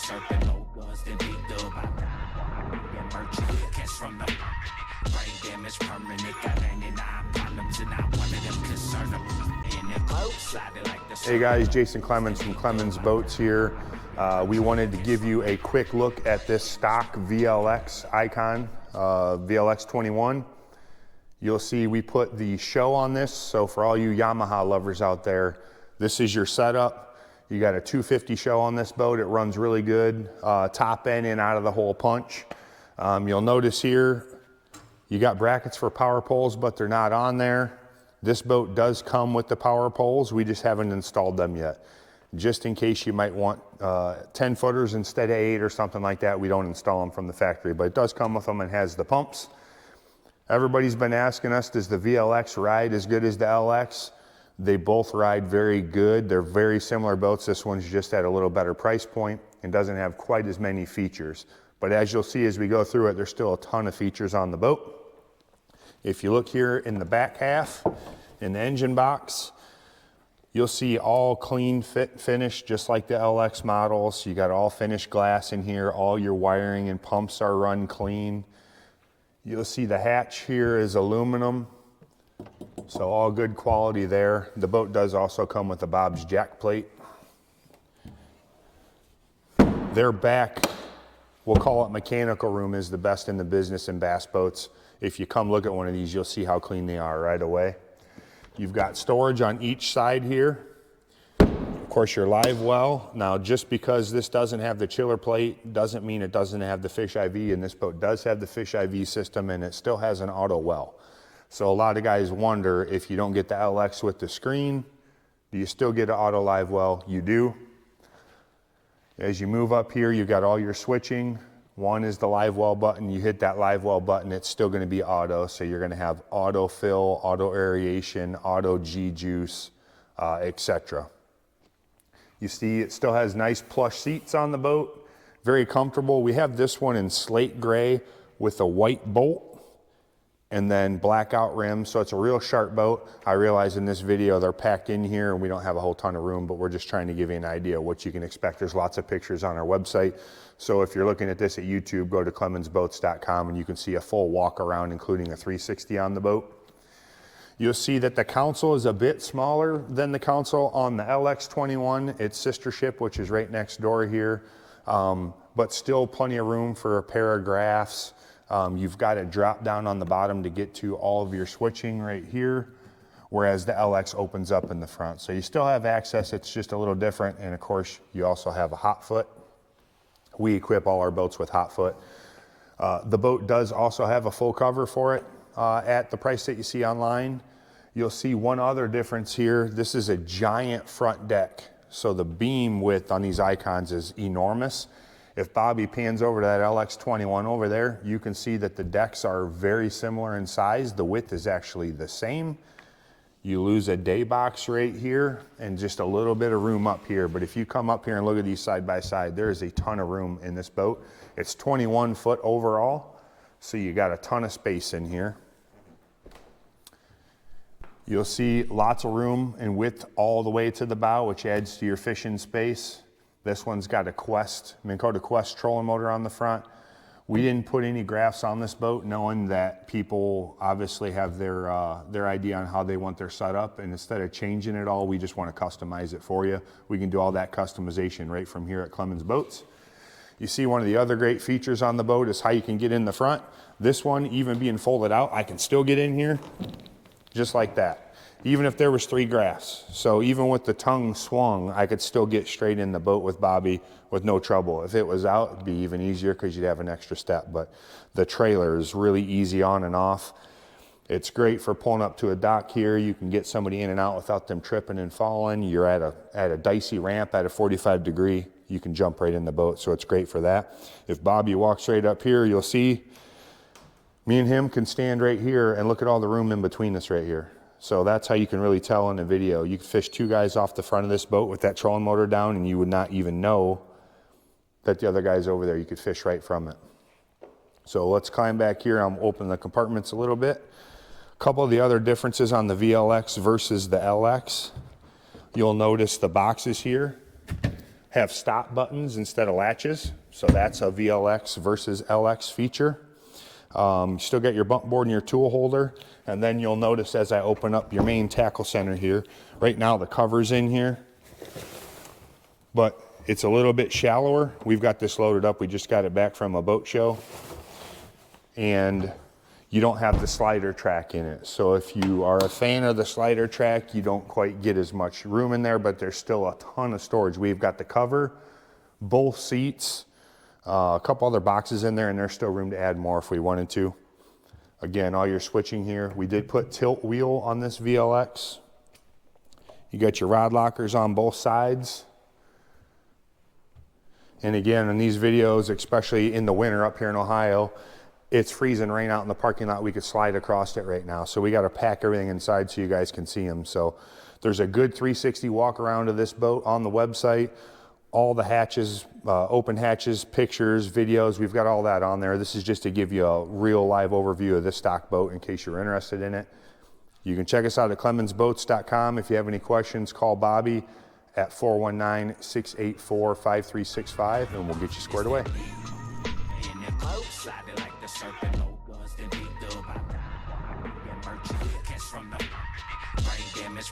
serving low ones, then beat the merchant catch from the brain damage permanent. Got 99 problems and I'm one of them concerned in the outside like the. Hey guys, Jason Clemons from Clemons Boats here. We wanted to give you a quick look at this stock VLX iKon, VLX21. You'll see we put the SHO on this, so for all you Yamaha lovers out there, this is your setup. You got a 250 SHO on this boat. It runs really good, top end and out of the hole punch. You'll notice here, you got brackets for power poles, but they're not on there. This boat does come with the power poles. We just haven't installed them yet. Just in case you might want 10 footers instead of 8 or something like that, we don't install them from the factory, but it does come with them and has the pumps. Everybody's been asking us, does the VLX ride as good as the LX? They both ride very good. They're very similar boats. This one's just at a little better price point and doesn't have quite as many features. But as you'll see as we go through it, there's still a ton of features on the boat. If you look here in the back half, in the engine box, you'll see all clean fit finish, just like the LX models. You got all finished glass in here. All your wiring and pumps are run clean. You'll see the hatch here is aluminum, so all good quality there. The boat does also come with a Bob's jack plate. Their back, we'll call it mechanical room, is the best in the business in bass boats. If you come look at one of these, you'll see how clean they are right away. You've got storage on each side here. Of course, your live well. Now, just because this doesn't have the chiller plate doesn't mean it doesn't have the fish IV, and this boat does have the fish IV system, and it still has an auto well. So a lot of guys wonder, if you don't get the LX with the screen, do you still get an auto live well? You do. As you move up here, you've got all your switching. One is the live well button. You hit that live well button, it's still going to be auto. So you're going to have auto fill, auto aeration, auto G-juice, etc. You see it still has nice plush seats on the boat. Very comfortable. We have this one in slate gray with a white bolt and then blackout rims. So it's a real sharp boat. I realize in this video they're packed in here and we don't have a whole ton of room, but we're just trying to give you an idea of what you can expect. There's lots of pictures on our website. So if you're looking at this at YouTube, go to clemonsboats.com and you can see a full walk around, including a 360 on the boat. You'll see that the console is a bit smaller than the console on the LX21. Its sister ship, which is right next door here, but still plenty of room for a pair of graphs. You've got a drop down on the bottom to get to all of your switching right here, whereas the LX opens up in the front. So you still have access, it's just a little different. And of course, you also have a hot foot. We equip all our boats with hot foot. The boat does also have a full cover for it at the price that you see online. You'll see one other difference here. This is a giant front deck. So the beam width on these iKons is enormous. If Bobby pans over to that LX21 over there, you can see that the decks are very similar in size. The width is actually the same. You lose a day box right here and just a little bit of room up here. But if you come up here and look at these side by side, there is a ton of room in this boat. It's 21 foot overall, so you got a ton of space in here. You'll see lots of room and width all the way to the bow, which adds to your fishing space. This one's got a Minn Kota Quest trolling motor on the front. We didn't put any graphs on this boat, knowing that people obviously have their idea on how they want their setup, and instead of changing it all, we just want to customize it for you. We can do all that customization right from here at Clemons Boats. You see one of the other great features on the boat is how you can get in the front. This one, even being folded out, I can still get in here just like that, even if there was 3 graphs. So even with the tongue swung, I could still get straight in the boat with Bobby with no trouble. If it was out, it'd be even easier because you'd have an extra step. But the trailer is really easy on and off. It's great for pulling up to a dock here. You can get somebody in and out without them tripping and falling. You're at a dicey ramp at a 45 degree. You can jump right in the boat, so it's great for that. If Bobby walks right up here, you'll see me and him can stand right here and look at all the room in between us right here. So that's how you can really tell in a video. You can fish 2 guys off the front of this boat with that trolling motor down, and you would not even know that the other guy's over there. You could fish right from it. So let's climb back here. I'm opening the compartments a little bit. A couple of the other differences on the VLX versus the LX. You'll notice the boxes here have stop buttons instead of latches. So that's a VLX versus LX feature. You still got your bump board and your tool holder. And then you'll notice as I open up your main tackle center here, right now the cover's in here, but it's a little bit shallower. We've got this loaded up. We just got it back from a boat show. And you don't have the slider track in it. So if you are a fan of the slider track, you don't quite get as much room in there, but there's still a ton of storage. We've got the cover, both seats, a couple other boxes in there, and there's still room to add more if we wanted to. Again, all your switching here. We did put tilt wheel on this VLX. You got your rod lockers on both sides. And again, in these videos, especially in the winter up here in Ohio, it's freezing rain out in the parking lot. We could slide across it right now. So we got to pack everything inside so you guys can see them. So there's a good 360 walk around of this boat on the website. All the hatches, open hatches, pictures, videos, we've got all that on there. This is just to give you a real live overview of this stock boat in case you're interested in it. You can check us out at clemonsboats.com. If you have any questions, call Bobby at 419-684-5365 and we'll get you squared away. Serpent was the big dub. Catch from the brain damage.